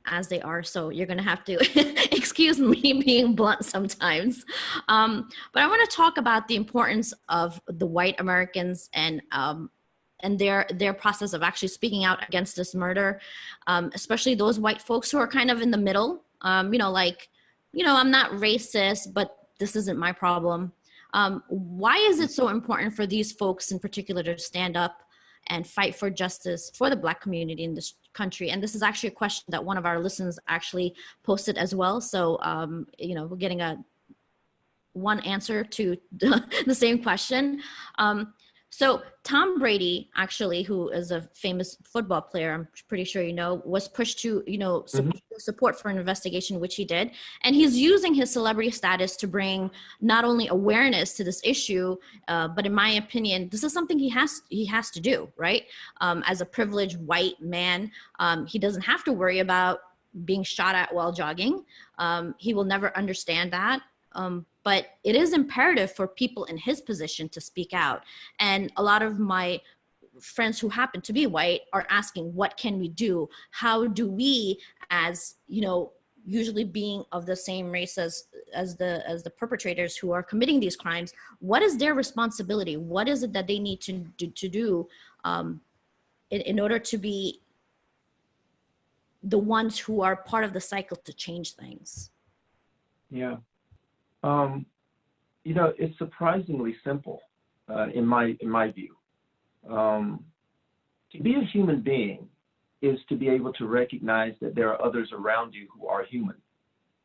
as they are. So you're going to have to excuse me being blunt sometimes. But I want to talk about the importance of the white Americans and their process of actually speaking out against this murder, especially those white folks who are kind of in the middle. I'm not racist, but this isn't my problem. Why is it so important for these folks in particular to stand up and fight for justice for the Black community in this country? And this is actually a question that one of our listeners actually posted as well. So, we're getting one answer to the same question. So Tom Brady, actually, who is a famous football player, I'm pretty sure you know, was pushed to, support for an investigation, which he did. And he's using his celebrity status to bring not only awareness to this issue, but in my opinion, this is something he has to do, right? As a privileged white man, he doesn't have to worry about being shot at while jogging. He will never understand that. But it is imperative for people in his position to speak out. And a lot of my friends who happen to be white are asking, what can we do? How do we, as, usually being of the same race as the perpetrators who are committing these crimes, what is their responsibility? What is it that they need to do in order to be the ones who are part of the cycle to change things? Yeah. It's surprisingly simple, in my view. To be a human being is to be able to recognize that there are others around you who are human.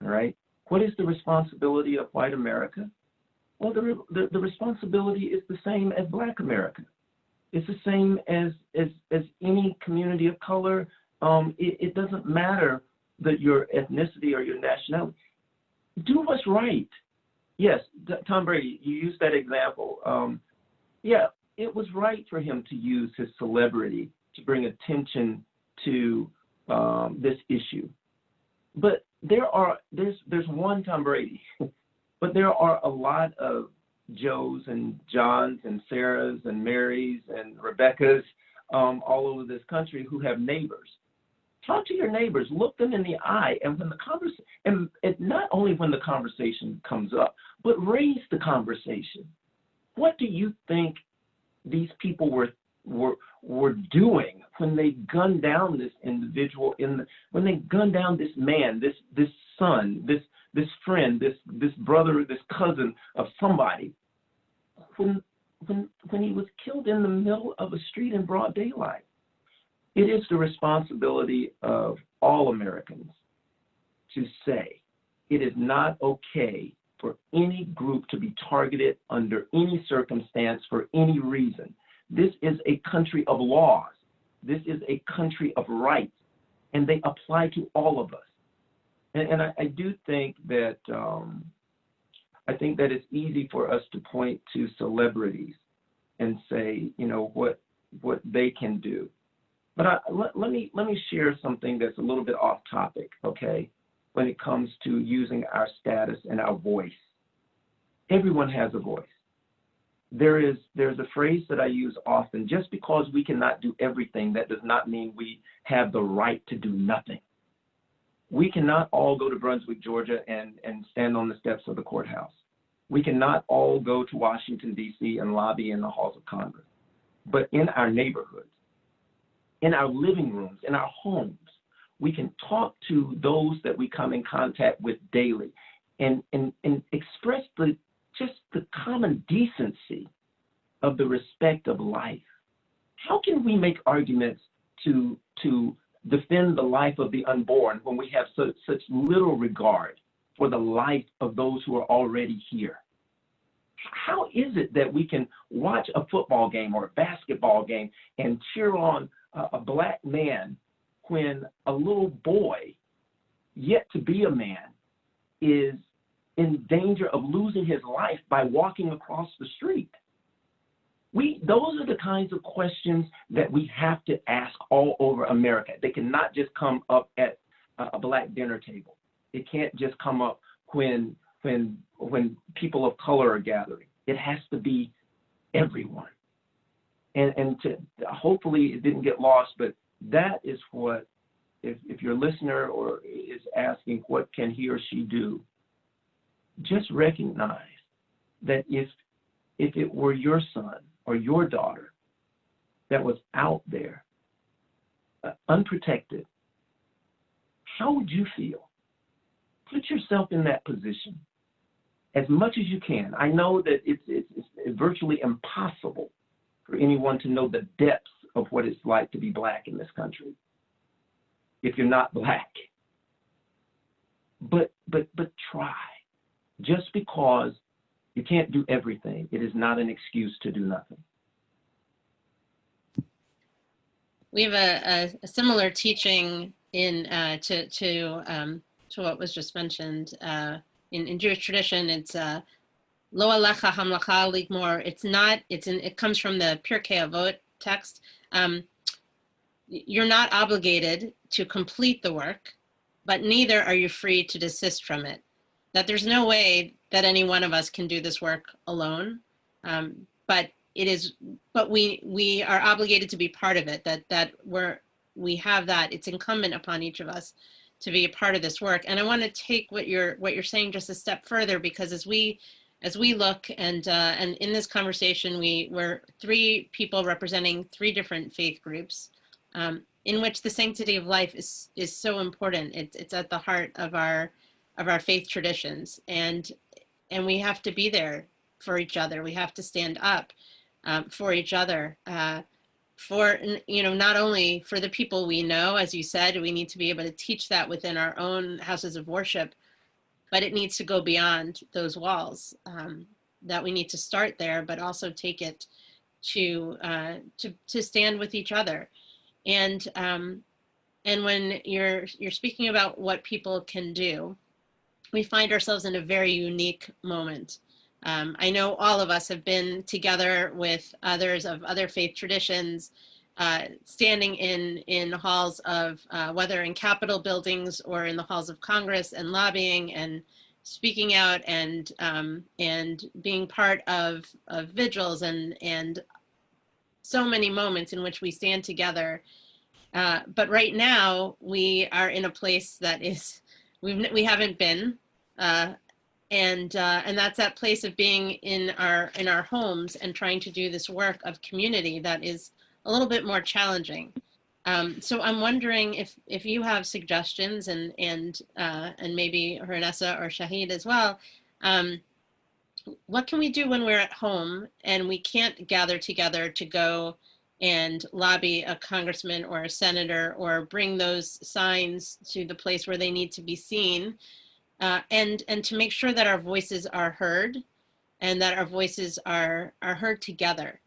All right. What is the responsibility of white America? Well, the responsibility is the same as Black America. It's the same as any community of color. It doesn't matter that your ethnicity or your nationality. Do what's right. Yes, Tom Brady, you used that example. It was right for him to use his celebrity to bring attention to this issue. But there's one Tom Brady, but there are a lot of Joes and Johns and Sarahs and Marys and Rebeccas all over this country who have neighbors. Talk to your neighbors, look them in the eye, and when the conversation, and not only when the conversation comes up, but raise the conversation. What do you think these people were doing when they gunned down this individual, when they gunned down this man, this son, this friend, this brother, this cousin of somebody, when he was killed in the middle of a street in broad daylight? It is the responsibility of all Americans to say it is not okay for any group to be targeted under any circumstance for any reason. This is a country of laws. This is a country of rights, and they apply to all of us. And I do think that it's easy for us to point to celebrities and say, what they can do. But let me share something that's a little bit off topic, okay, when it comes to using our status and our voice. Everyone has a voice. There's a phrase that I use often: just because we cannot do everything, that does not mean we have the right to do nothing. We cannot all go to Brunswick, Georgia, and stand on the steps of the courthouse. We cannot all go to Washington, D.C. and lobby in the halls of Congress. But in our neighborhoods, in our living rooms, in our homes, we can talk to those that we come in contact with daily and express just the common decency of the respect of life. How can we make arguments to defend the life of the unborn when we have such little regard for the life of those who are already here? How is it that we can watch a football game or a basketball game and cheer on a Black man when a little boy, yet to be a man, is in danger of losing his life by walking across the street? Those are the kinds of questions that we have to ask all over America. They cannot just come up at a Black dinner table. It can't just come up when people of color are gathering. It has to be everyone. And hopefully it didn't get lost, but that is what if your listener or is asking what can he or she do, just recognize that if it were your son or your daughter that was out there unprotected, how would you feel? Put yourself in that position as much as you can. I know that it's virtually impossible for anyone to know the depths of what it's like to be Black in this country if you're not Black. But try. Just because you can't do everything, it is not an excuse to do nothing. We have a similar teaching in to what was just mentioned in Jewish tradition. It's lo alecha hamlacha ligmor. It comes from the Pirkei Avot text. You're not obligated to complete the work, but neither are you free to desist from it. That there's no way that any one of us can do this work alone, but we are obligated to be part of it. We have that. It's incumbent upon each of us to be a part of this work. And I want to take what you're saying just a step further, because as we look and in this conversation, we're three people representing three different faith groups, in which the sanctity of life is so important. It's at the heart of our faith traditions, and we have to be there for each other. We have to stand up for each other, for not only for the people we know, as you said, we need to be able to teach that within our own houses of worship, but it needs to go beyond those walls. That we need to start there, but also take it to stand with each other. And when you're speaking about what people can do, we find ourselves in a very unique moment. I know all of us have been together with others of other faith traditions, standing in halls of, whether in Capitol buildings or in the halls of Congress, and lobbying and speaking out and being part of vigils and so many moments in which we stand together. But right now we are in a place that we haven't been, and that's that place of being in our homes and trying to do this work of community that is a little bit more challenging. So I'm wondering if you have suggestions, and maybe Hernessa or Shahid as well. What can we do when we're at home and we can't gather together to go and lobby a congressman or a senator or bring those signs to the place where they need to be seen, and to make sure that our voices are heard and that our voices are heard together.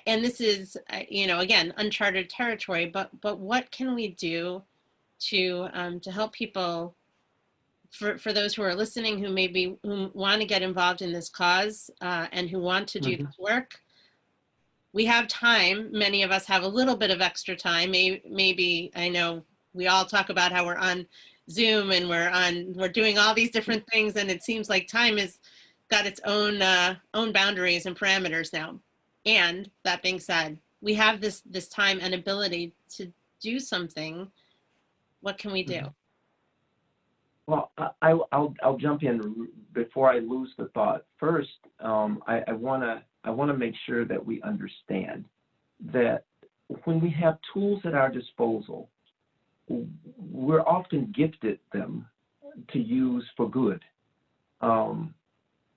And this is, again, uncharted territory, but what can we do to help people, for those who are listening, who want to get involved in this cause, and who want to do this work? We have time. Many of us have a little bit of extra time. Maybe, I know we all talk about how we're on Zoom and we're doing all these different things, and it seems like time has got its own boundaries and parameters now. And that being said, we have this time and ability to do something. What can we do? Well, I'll jump in before I lose the thought. First, I want to make sure that we understand that when we have tools at our disposal, we're often gifted them to use for good.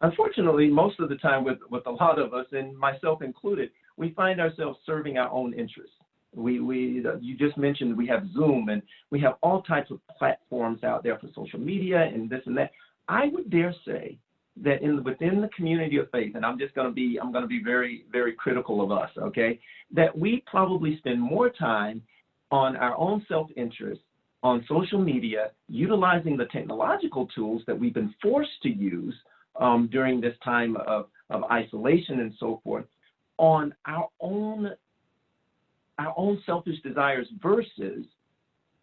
Unfortunately, most of the time with a lot of us, and myself included, we find ourselves serving our own interests. You just mentioned we have Zoom, and we have all types of platforms out there for social media and this and that. I would dare say that within the community of faith, and I'm going to be very, very critical of us, okay, that we probably spend more time on our own self-interest on social media, utilizing the technological tools that we've been forced to use during this time of isolation and so forth, on our own selfish desires versus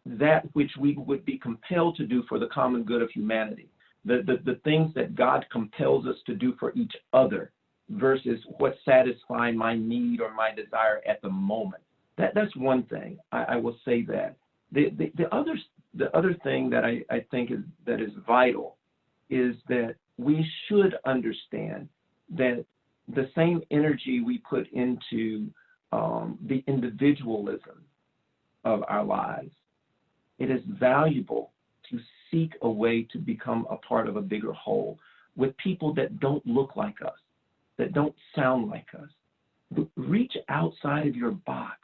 that which we would be compelled to do for the common good of humanity, the things that God compels us to do for each other versus what's satisfying my need or my desire at the moment. That's one thing. I will say that. The other thing that I think is vital is that we should understand that the same energy we put into the individualism of our lives, it is valuable to seek a way to become a part of a bigger whole with people that don't look like us, that don't sound like us. Reach outside of your box.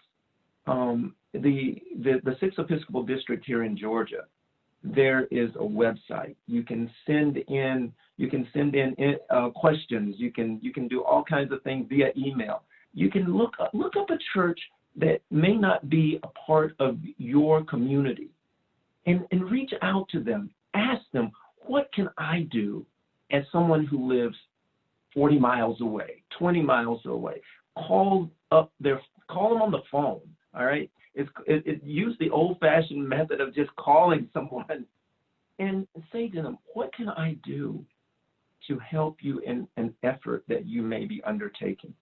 The Sixth Episcopal District here in Georgia, there is a website. You can send in questions. You can do all kinds of things via email. You can look up a church that may not be a part of your community, and reach out to them. Ask them, what can I do as someone who lives 40 miles away, 20 miles away? Call them on the phone. All right. Use the old-fashioned method of just calling someone and say to them, what can I do to help you in an effort that you may be undertaking?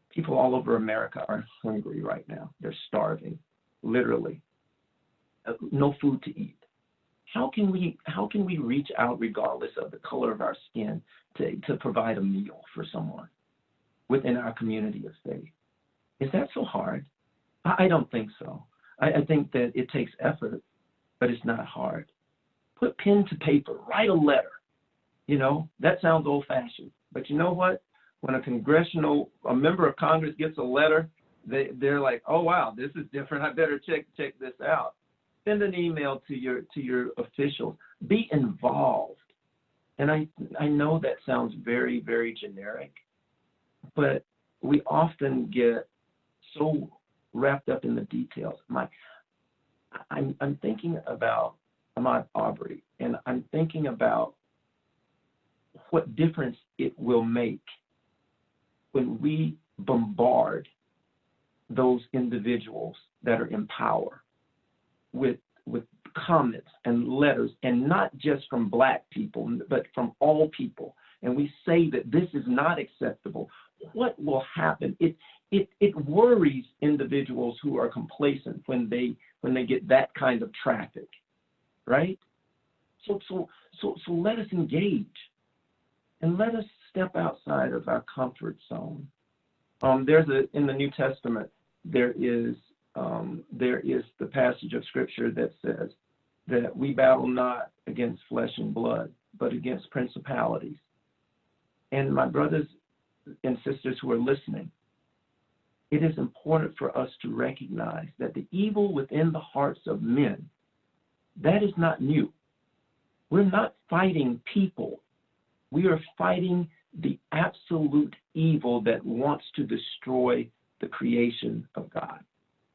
People all over America are hungry right now. They're starving, literally. No food to eat. How can we reach out regardless of the color of our skin to provide a meal for someone within our community of faith? Is that so hard? I don't think so. I think that it takes effort, but it's not hard. Put pen to paper, write a letter. That sounds old-fashioned, but you know what? When a member of Congress gets a letter, they're like, oh wow, this is different. I better check this out. Send an email to your officials. Be involved. And I know that sounds very, very generic, but we often get so wrapped up in the details. I'm thinking about Ahmaud Arbery, and I'm thinking about what difference it will make when we bombard those individuals that are in power with comments and letters, and not just from Black people, but from all people. And we say that this is not acceptable. What will happen? It worries individuals who are complacent when they get that kind of traffic, right? So let us engage, and let us step outside of our comfort zone. In the New Testament, there is the passage of Scripture that says that we battle not against flesh and blood, but against principalities. And my brothers and sisters who are listening, it is important for us to recognize that the evil within the hearts of men, that is not new. We're not fighting people. We are fighting the absolute evil that wants to destroy the creation of God.